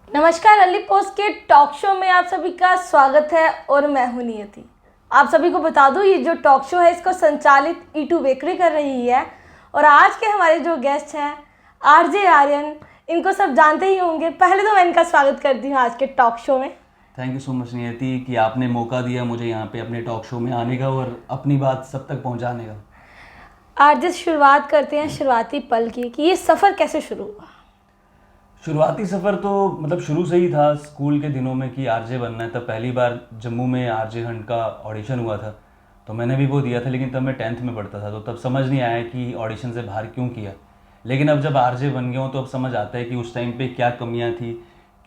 नमस्कार, अली पोस्ट के talk show में आप सभी का स्वागत है और मैं हूं नियति। आप सभी को बता दूं, ये जो टॉक शो है इसको संचालित E2 बेकरी कर रही है और आज के हमारे जो गेस्ट हैं आरजे आर्यन, इनको सब जानते ही होंगे। पहले तो मैं इनका स्वागत करती हूँ आज के टॉक शो में। थैंक यू सो मच नियति कि आपने मौका दिया मुझे यहाँ पे अपने टॉक शो में आने का और अपनी बात सब तक पहुँचाने का। आरजे, शुरुआत करते हैं शुरुआती पल की कि ये सफ़र कैसे शुरू हुआ। शुरुआती सफ़र तो मतलब शुरू से ही था स्कूल के दिनों में कि आरजे बनना है। तब पहली बार जम्मू में आरजे हंट का ऑडिशन हुआ था तो मैंने भी वो दिया था, लेकिन तब मैं 10th में पढ़ता था तो तब समझ नहीं आया कि ऑडिशन से बाहर क्यों किया। लेकिन अब जब आरजे बन गया हूँ तो अब समझ आता है कि उस टाइम पे क्या कमियाँ थी,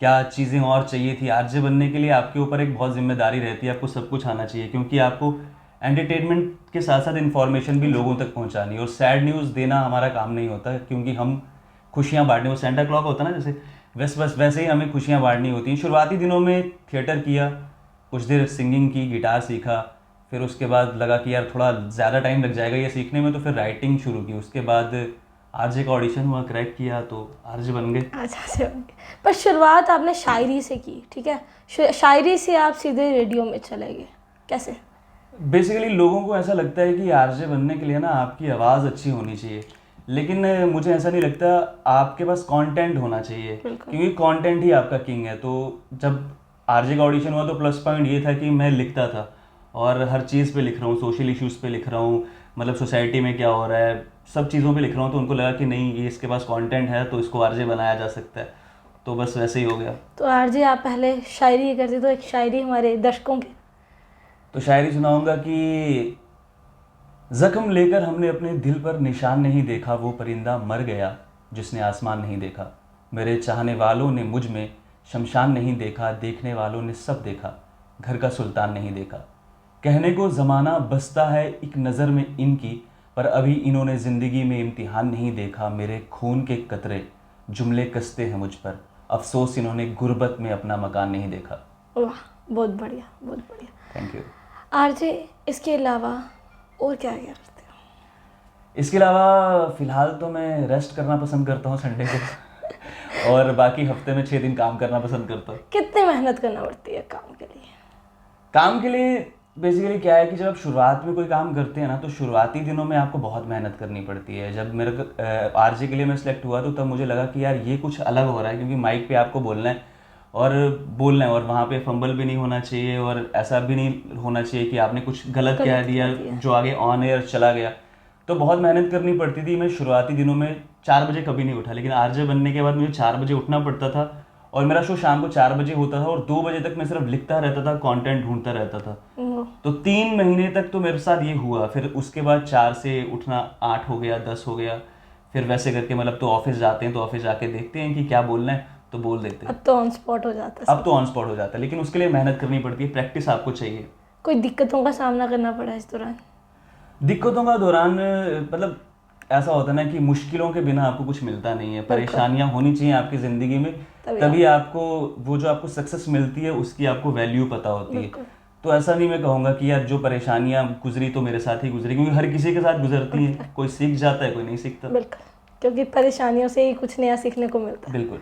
क्या चीज़ें और चाहिए थी। आरजे बनने के लिए आपके ऊपर एक बहुत जिम्मेदारी रहती है, आपको सब कुछ आना चाहिए क्योंकि आपको एंटरटेनमेंट के साथ साथ इन्फॉर्मेशन भी लोगों तक पहुंचानी है। और सैड न्यूज़ देना हमारा काम नहीं होता क्योंकि हम खुशियां बांटने, वो सेंटा क्लॉक होता है ना जैसे, बस वैसे ही हमें खुशियां बांटनी होती हैं। शुरुआती दिनों में थिएटर किया, कुछ देर सिंगिंग की, गिटार सीखा, फिर उसके बाद लगा कि यार थोड़ा ज़्यादा टाइम लग जाएगा ये सीखने में, तो फिर राइटिंग शुरू की। उसके बाद आरजे का ऑडिशन हुआ, क्रैक किया तो आरजे बन गए। अच्छा, पर शुरुआत आपने शायरी से की, ठीक है। शायरी से आप सीधे रेडियो में चले गए, कैसे? बेसिकली लोगों को ऐसा लगता है कि आरजे बनने के लिए ना आपकी आवाज़ अच्छी होनी चाहिए, लेकिन मुझे ऐसा नहीं लगता। आपके पास कंटेंट होना चाहिए क्योंकि कंटेंट ही आपका किंग है। तो जब आरजे का ऑडिशन हुआ तो प्लस पॉइंट ये था कि मैं लिखता था और हर चीज़ पे लिख रहा हूँ, सोशल इश्यूज़ पे लिख रहा हूँ, मतलब सोसाइटी में क्या हो रहा है सब चीज़ों पे लिख रहा हूँ। तो उनको लगा कि नहीं, ये इसके पास कंटेंट है तो इसको आरजे बनाया जा सकता है, तो बस वैसे ही हो गया। तो आरजे, आप पहले शायरी करते, तो एक शायरी हमारे दर्शकों के। तो शायरी सुनाऊंगा कि जख्म लेकर हमने अपने दिल पर निशान नहीं देखा, वो परिंदा मर गया जिसने आसमान नहीं देखा। मेरे चाहने वालों ने मुझ में शमशान नहीं देखा, देखने वालों ने सब देखा, घर का सुल्तान नहीं देखा। कहने को ज़माना बसता है एक नज़र में इनकी, पर अभी इन्होंने ज़िंदगी में इम्तिहान नहीं देखा। मेरे खून के कतरे जुमले कसते हैं मुझ पर, अफसोस इन्होंने गुर्बत में अपना मकान नहीं देखा। वाह, बहुत बढ़िया, बहुत बढ़िया। Thank you. आरजे, इसके अलावा और क्या क्या करते हो? इसके अलावा फ़िलहाल तो मैं रेस्ट करना पसंद करता हूँ संडे को और बाकी हफ्ते में 6 दिन काम करना पसंद करता हूँ। कितनी मेहनत करना पड़ती है काम के लिए? काम के लिए बेसिकली क्या है कि जब आप शुरुआत में कोई काम करते हैं ना तो शुरुआती दिनों में आपको बहुत मेहनत करनी पड़ती है। जब मेरे को आरजे के लिए मैं सिलेक्ट हुआ तो तब मुझे लगा कि यार ये कुछ अलग हो रहा है क्योंकि माइक पे आपको बोलना है और वहाँ पे फंबल भी नहीं होना चाहिए और ऐसा भी नहीं होना चाहिए कि आपने कुछ गलत कह दिया जो आगे ऑन एयर चला गया। तो बहुत मेहनत करनी पड़ती थी। मैं शुरुआती दिनों में 4 बजे कभी नहीं उठा, लेकिन आरजे बनने के बाद मुझे 4 बजे उठना पड़ता था और मेरा शो शाम को 4 बजे होता था और 2 बजे तक मैं सिर्फ लिखता रहता था, कंटेंट ढूंढता रहता था। तो 3 महीने तक तो मेरे साथ ये हुआ। फिर उसके बाद 4 से उठना 8 हो गया, 10 हो गया, फिर वैसे करके मतलब तो ऑफिस जाते हैं तो ऑफिस जाके देखते हैं कि क्या बोलना है तो बोल देते हैं। अब तो ऑन स्पॉट हो जाता है। अब तो ऑन स्पॉट हो जाता है, लेकिन उसके लिए मेहनत करनी पड़ती है, प्रैक्टिस आपको चाहिए। कोई दिक्कतों का सामना करना पड़ा इस दौरान? दिक्कतों का दौरान मतलब ऐसा होता है ना कि मुश्किलों के बिना आपको कुछ मिलता नहीं है। परेशानियां होनी चाहिए आपकी ज़िंदगी में, तभी आपको वो जो आपको सक्सेस मिलती है उसकी आपको वैल्यू पता होती है। तो ऐसा नहीं मैं कहूँगा कि यार जो परेशानियां गुजरी तो मेरे साथ ही गुजरी, क्योंकि हर किसी के साथ गुजरती हैं। कोई सीख जाता है, कोई नहीं सीखता। बिल्कुल, क्योंकि परेशानियों से ही कुछ नया सीखने को मिलता है। बिल्कुल।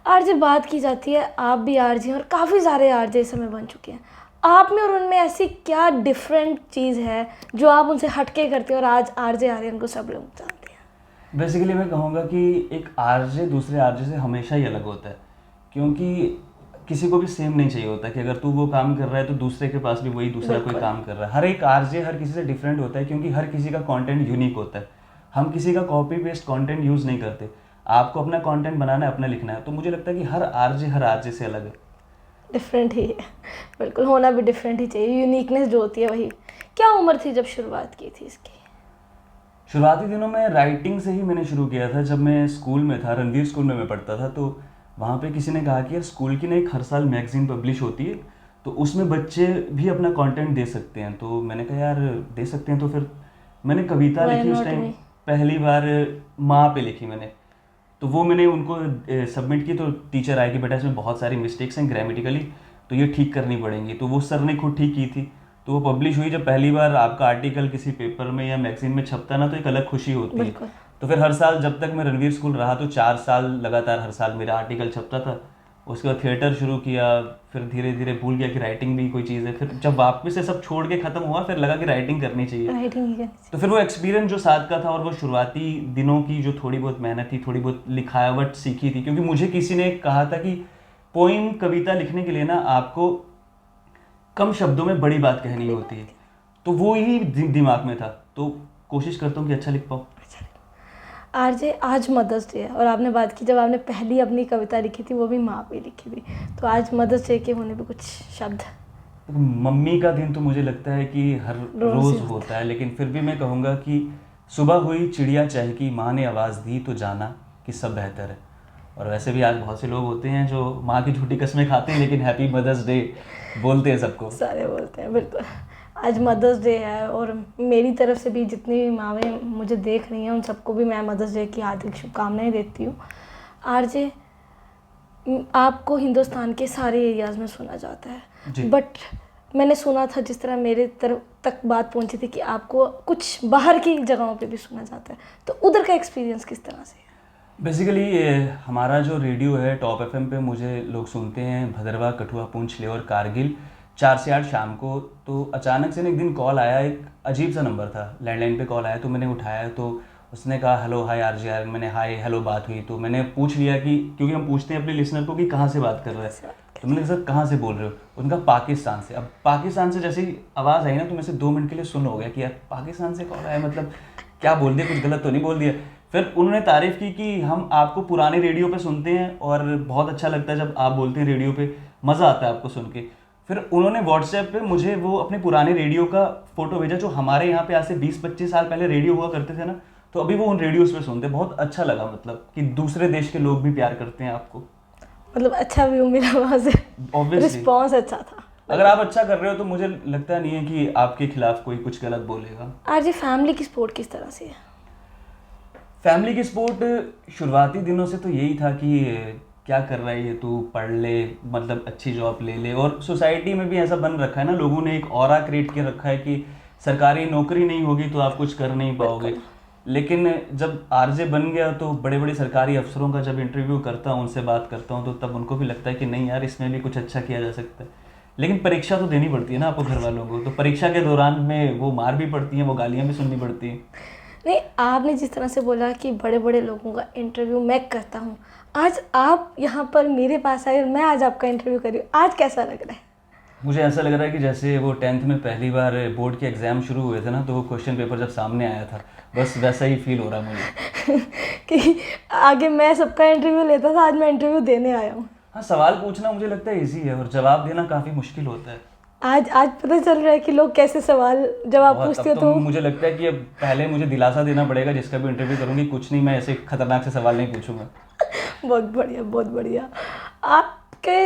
आरजे बात की जाती है, आप भी आरजे हैं और काफ़ी सारे आरजे इस समय बन चुके हैं। आप में और उनमें ऐसी क्या डिफरेंट चीज़ है जो आप उनसे हटके करते हो और आज आरजे आर्यन को सब लोग जानते हैं? बेसिकली मैं कहूँगा कि एक आरजे दूसरे आरजे से हमेशा ही अलग होता है, क्योंकि किसी को भी सेम नहीं चाहिए होता कि अगर तू वो काम कर रहा है तो दूसरे के पास भी वही दूसरा कोई काम कर रहा है। हर एक आरजे हर किसी से डिफरेंट होता है क्योंकि हर किसी का कंटेंट यूनिक होता है। हम किसी का कॉपी पेस्ट कंटेंट यूज़ नहीं करते। आपको अपना कंटेंट बनाना है, अपना लिखना है। तो मुझे लगता है कि हर आरजे से अलग है, डिफरेंट ही है। बिल्कुल, होना भी डिफरेंट ही चाहिए, यूनिकनेस जो होती है वही। क्या उम्र थी जब शुरुआत की थी इसकी? शुरुआती दिनों में राइटिंग से ही मैंने शुरू किया था। जब मैं स्कूल में था, रणवीर स्कूल में मैं पढ़ता था, तो वहाँ पे किसी ने कहा कि यार स्कूल की ना एक हर साल मैगजीन पब्लिश होती है तो उसमें बच्चे भी अपना कंटेंट दे सकते हैं। तो मैंने कहा यार दे सकते हैं, तो फिर मैंने कविता लिखी उस टाइम पहली बार, माँ पे लिखी मैंने। तो वो मैंने उनको सबमिट की तो टीचर आए कि बेटा इसमें बहुत सारी मिस्टेक्स हैं ग्रामेटिकली, तो ये ठीक करनी पड़ेंगी। तो वो सर ने खुद ठीक की थी, तो वो पब्लिश हुई। जब पहली बार आपका आर्टिकल किसी पेपर में या मैगजीन में छपता ना तो एक अलग खुशी होती है। तो फिर हर साल जब तक मैं रणवीर स्कूल रहा तो 4 साल लगातार हर साल मेरा आर्टिकल छपता था। उसके बाद थिएटर शुरू किया, फिर धीरे धीरे भूल गया कि राइटिंग भी कोई चीज़ है। फिर जब वापस से सब छोड़ के ख़त्म हुआ फिर लगा कि राइटिंग करनी चाहिए। राइटिंग ही करनी तो फिर वो एक्सपीरियंस जो साथ का था और वो शुरुआती दिनों की जो थोड़ी बहुत मेहनत थी, थोड़ी बहुत लिखावट सीखी थी, क्योंकि मुझे किसी ने कहा था कि पोइम कविता लिखने के लिए ना आपको कम शब्दों में बड़ी बात कहनी होती है। तो वो ही दिमाग में था, तो कोशिश करता हूँ कि अच्छा लिख पाऊँ। आरजे, आज मदर्स डे है और आपने बात की जब आपने पहली अपनी कविता लिखी थी वो भी माँ पे लिखी थी, तो आज मदर्स डे के होने पे कुछ शब्द? मम्मी का दिन तो मुझे लगता है कि हर रोज़ होता है, लेकिन फिर भी मैं कहूँगा कि सुबह हुई चिड़िया चहकी, माँ ने आवाज़ दी तो जाना कि सब बेहतर है। और वैसे भी आज बहुत से लोग होते हैं जो माँ की झूठी कसमें खाते हैं लेकिन हैप्पी मदर्स डे बोलते हैं सबको। सारे बोलते हैं, बिल्कुल। आज मदर्स डे है और मेरी तरफ से भी जितनी भी माँवें मुझे देख रही हैं उन सबको भी मैं मदर्स डे की हार्दिक शुभकामनाएं देती हूँ। आरजे, आपको हिंदुस्तान के सारे एरियाज़ में सुना जाता है, बट मैंने सुना था जिस तरह मेरे तरफ तक बात पहुंची थी कि आपको कुछ बाहर की जगहों पे भी सुना जाता है, तो उधर का एक्सपीरियंस किस तरह से है? बेसिकली हमारा जो रेडियो है टॉप एफएम पे मुझे लोग सुनते हैं भदरवा, कठुआ, पुंछ, लेह और कारगिल 4 से 8 शाम को। तो अचानक से एक दिन कॉल आया, एक अजीब सा नंबर था, लैंडलाइन पे कॉल आया, तो मैंने उठाया तो उसने कहा हेलो हाय आरजे आर। मैंने हाय हेलो बात हुई, तो मैंने पूछ लिया कि क्योंकि हम पूछते हैं अपने लिसनर को कि कहाँ से बात कर रहे हैं, तो मैंने कहा सर कहाँ से बोल रहे हो? उनका पाकिस्तान से। अब पाकिस्तान से जैसे ही आवाज़ आई ना तो मैं से 2 मिनट के लिए सुन हो गया कि यार पाकिस्तान से कॉल आया, मतलब क्या बोल दिया, कुछ गलत तो नहीं बोल दिया। फिर उन्होंने तारीफ़ की कि हम आपको पुराने रेडियो पे सुनते हैं और बहुत अच्छा लगता है जब आप बोलते हैं रेडियो पे, मज़ा आता है आपको सुन के। फिर उन्होंने व्हाट्सएप पे मुझे वो अपने पुराने रेडियो का फ़ोटो भेजा जो हमारे यहाँ पे आज से 20-25 साल पहले रेडियो हुआ करते थे ना, तो अभी वो उन रेडियोज़ पे सुनते हैं। बहुत अच्छा लगा, मतलब कि दूसरे देश के लोग भी प्यार करते हैं आपको। मतलब अच्छा व्यू मिला वहाँ से, रिस्पॉन्स अच्छा था। अगर आप अच्छा कर रहे हो तो मुझे लगता नहीं है कि आपके खिलाफ कोई कुछ गलत बोलेगा। आज ये फैमिली की सपोर्ट किस तरह से है? फैमिली की सपोर्ट शुरुआती दिनों से तो यही था कि क्या कर रहा है ये, तू पढ़ ले, मतलब अच्छी जॉब ले ले। और सोसाइटी में भी ऐसा बन रखा है ना, लोगों ने एक ऑरा क्रिएट कर रखा है कि सरकारी नौकरी नहीं होगी तो आप कुछ कर नहीं पाओगे। लेकिन जब आरजे बन गया तो बड़े बड़े सरकारी अफसरों का जब इंटरव्यू करता हूँ, उनसे बात करता हूँ, तो तब उनको भी लगता है कि नहीं यार इसमें भी कुछ अच्छा किया जा सकता है। लेकिन परीक्षा तो देनी पड़ती है ना आपको घर वालों को, तो परीक्षा के दौरान में वो मार भी पड़ती हैं, वो गालियाँ भी सुननी पड़ती हैं। नहीं, आपने जिस तरह से बोला कि बड़े बड़े लोगों का इंटरव्यू मैं करता हूँ, आज आप यहाँ पर मेरे पास आए और मैं आज आपका इंटरव्यू कर रही हूँ, आज कैसा लग रहा है? मुझे ऐसा लग रहा है कि जैसे वो 10th में पहली बार बोर्ड के एग्ज़ाम शुरू हुए थे ना, तो वो क्वेश्चन पेपर जब सामने आया था, बस वैसा ही फील हो रहा है मुझे कि आगे मैं सबका इंटरव्यू लेता था, आज मैं इंटरव्यू देने आया हूँ। हाँ, सवाल पूछना मुझे लगता है ईजी है और जवाब देना काफ़ी मुश्किल होता है। आज पता चल रहा है कि लोग कैसे सवाल जवाब पूछते हो। तो मुझे लगता है कि अब पहले मुझे दिलासा देना पड़ेगा जिसका भी इंटरव्यू करूँगी, कुछ नहीं, मैं ऐसे खतरनाक से सवाल नहीं पूछूंगा। बहुत बढ़िया, बहुत बढ़िया। आपके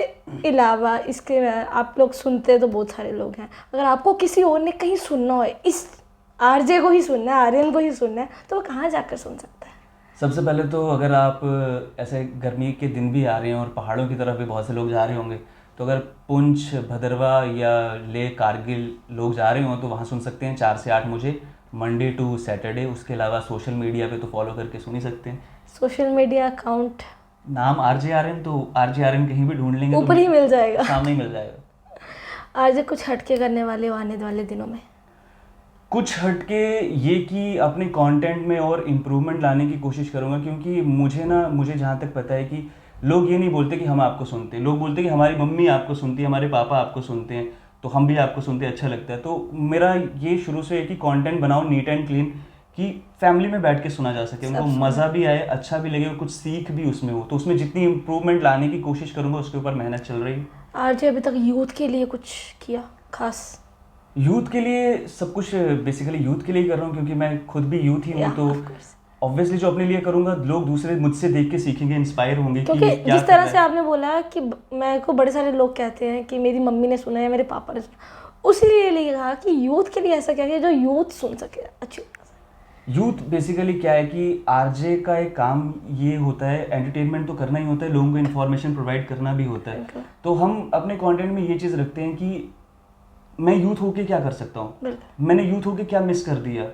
अलावा इसके आप लोग सुनते तो बहुत सारे लोग हैं, अगर आपको किसी और ने कहीं सुनना हो, इस आरजे को ही सुनना है, आर्यन को ही सुनना है, तो वो कहाँ जाकर सुन सकता है? सबसे पहले तो अगर आप ऐसे गर्मी के दिन भी आ रहे हैं और पहाड़ों की तरफ भी बहुत से लोग जा रहे होंगे, तो अगर पुंछ, भदरवा या लेह, कारगिल लोग जा रहे हो तो वहाँ सुन सकते हैं 4 से 8 मुझे, मंडे टू सैटरडे। उसके अलावा सोशल मीडिया पे तो फॉलो करके सुन ही सकते हैं। सोशल मीडिया अकाउंट नाम RJ-RN, तो RJ-RN कहीं भी ढूंढ लेंगे, ऊपर ही मिल जाएगा, सामने ही मिल जाएगा। आरजे कुछ हटके करने वाले आने वाले दिनों में? कुछ हटके ये कि अपने कंटेंट में और इम्प्रूवमेंट लाने की कोशिश करूँगा, क्योंकि मुझे जहाँ तक पता है कि लोग ये नहीं बोलते कि हम आपको सुनते हैं, लोग बोलते हैं कि हमारी मम्मी आपको सुनती है, हमारे पापा आपको सुनते हैं, तो हम भी आपको सुनते हैं, अच्छा लगता है। तो मेरा ये शुरू से है कि कंटेंट बनाओ नीट एंड क्लीन, कि फैमिली में बैठ के सुना जा सके, उनको मज़ा भी आए, अच्छा भी लगे और कुछ सीख भी उसमें हो। तो उसमें जितनी इम्प्रूवमेंट लाने की कोशिश करूँगा, उसके ऊपर मेहनत चल रही है। आरजे अभी तक यूथ के लिए कुछ किया खास? यूथ के लिए सब कुछ बेसिकली यूथ के लिए ही कर रहा हूँ, क्योंकि मैं खुद भी यूथ ही हूँ। तो ऑब्वियसली जो अपने लिए करूँगा, लोग दूसरे मुझसे देख के सीखेंगे, इंस्पायर होंगे। क्योंकि जिस तरह से आपने बोला कि मेरे को बड़े सारे लोग कहते हैं कि मेरी मम्मी ने सुना है, मेरे पापा ने सुना, उसी लिए कहा कि यूथ के लिए ऐसा क्या है जो यूथ सुन सके अच्छी। यूथ बेसिकली क्या है कि आरजे का एक काम ये होता है, एंटरटेनमेंट तो करना ही होता है, लोगों को इन्फॉर्मेशन प्रोवाइड करना भी होता है। तो हम अपने कंटेंट में ये चीज़ रखते हैं कि मैं यूथ होके क्या कर सकता हूँ, मैंने यूथ होके क्या मिस कर दिया,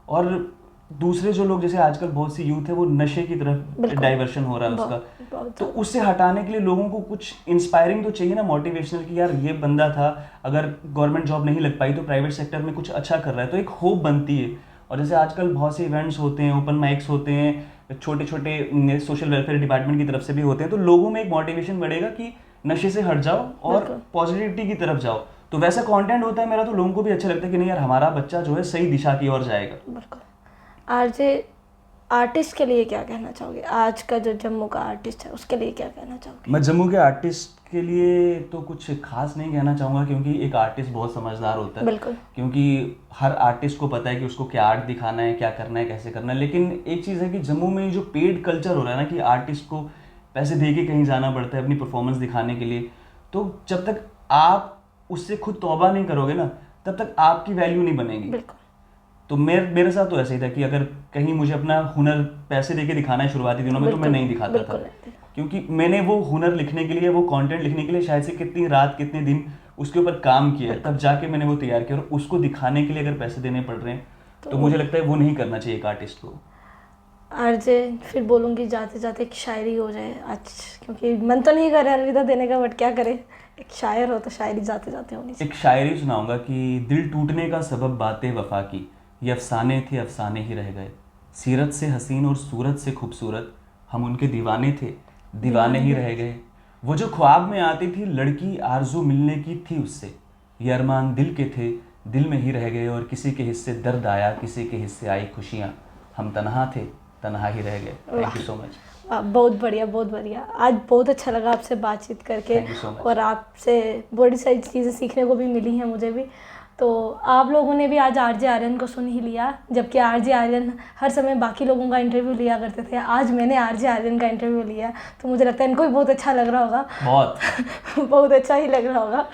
और दूसरे जो लोग, जैसे आजकल बहुत सी यूथ है वो नशे की तरफ बिल्कुल। डाइवर्शन हो रहा है उसका, बहुत तो उससे हटाने के लिए लोगों को कुछ इंस्पायरिंग तो चाहिए ना, मोटिवेशनल, कि यार ये बंदा था, अगर गवर्नमेंट जॉब नहीं लग पाई तो प्राइवेट सेक्टर में कुछ अच्छा कर रहा है, तो एक होप बनती है। और जैसे आजकल बहुत से इवेंट्स होते हैं, ओपन माइक्स होते हैं, छोटे छोटे सोशल वेलफेयर डिपार्टमेंट की तरफ से भी होते हैं, तो लोगों में एक मोटिवेशन बढ़ेगा कि नशे से हट जाओ और बिल्कुल। पॉजिटिविटी की तरफ जाओ। तो वैसा कंटेंट होता है मेरा, तो लोगों को भी अच्छा लगता है कि नहीं यार हमारा बच्चा जो है सही दिशा की ओर जाएगा। बिल्कुल। आरजे आर्टिस्ट के लिए क्या कहना चाहोगे? आज का जो जम्मू का आर्टिस्ट है उसके लिए क्या कहना चाहोगे? मैं जम्मू के आर्टिस्ट के लिए तो कुछ खास नहीं कहना चाहूँगा, क्योंकि एक आर्टिस्ट बहुत समझदार होता है। बिल्कुल। क्योंकि हर आर्टिस्ट को पता है कि उसको क्या आर्ट दिखाना है, क्या करना है, कैसे करना है। लेकिन एक चीज़ है कि जम्मू में जो पेड कल्चर हो रहा है ना, कि आर्टिस्ट को पैसे दे के कहीं जाना पड़ता है अपनी परफॉर्मेंस दिखाने के लिए, तो जब तक आप उससे खुद तौबा नहीं करोगे ना, तब तक आपकी वैल्यू नहीं बनेगी। बिल्कुल। तो मेरे साथ तो ऐसे ही था कि अगर कहीं मुझे अपना हुनर पैसे देके दिखाना है शुरुआती दिनों में, तो मैं बिल्कुल, नहीं दिखाता बिल्कुल था। नहीं। क्योंकि मैंने वो हुनर लिखने के लिए, वो कंटेंट लिखने के लिए शायद से कितनी रात कितने दिन उसके ऊपर काम किया है, तब जाके मैंने वो तैयार किया। और उसको दिखाने के लिए अगर पैसे देने पड़ रहे हैं तो मुझे लगता है वो नहीं करना चाहिए एक आर्टिस्ट को। आरजे फिर बोलूँगी जाते जाते एक शायरी हो जाए आज, क्योंकि मन तो नहीं कर रहा अलविदा देने का, बट क्या करे, एक शायर हो तो शायरी जाते जाते होनी चाहिए। एक शायरी सुनाऊंगा कि दिल टूटने का सबब बातें वफा की, ये अफसाने थे अफसाने ही रह गए, सीरत से हसीन और सूरत से खूबसूरत, हम उनके दीवाने थे दीवाने ही रह गए। वो जो ख्वाब में आती थी लड़की आरजू मिलने की थी उससे, ये अरमान दिल के थे दिल में ही रह गए, और किसी के हिस्से दर्द आया किसी के हिस्से आई खुशियाँ, हम तन्हा थे तन्हा ही रह गए। Thank you so much. बहुत बढ़िया, बहुत बढ़िया। आज बहुत अच्छा लगा आपसे बातचीत करके, Thank you so much. और आपसे बड़ी सारी चीज़ें सीखने को भी मिली हैं मुझे भी। तो आप लोगों ने भी आज आरजे आर्यन को सुन ही लिया, जबकि आरजे आर्यन हर समय बाकी लोगों का इंटरव्यू लिया करते थे, आज मैंने आरजे आर्यन का इंटरव्यू लिया, तो मुझे लगता है इनको भी बहुत अच्छा लग रहा होगा। बहुत बहुत अच्छा ही लग रहा होगा।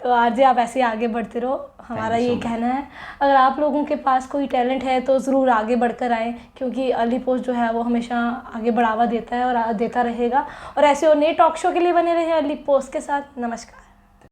तो आरजे आप ऐसे ही आगे बढ़ते रहो, हमारा Thank you ये so much. कहना है। अगर आप लोगों के पास कोई टैलेंट है तो ज़रूर आगे बढ़कर आएँ, क्योंकि अर्ली पोस्ट जो है वो हमेशा आगे बढ़ावा देता है और देता रहेगा। और ऐसे और नए टॉक शो के लिए बने रहे अर्ली पोस्ट के साथ। नमस्कार।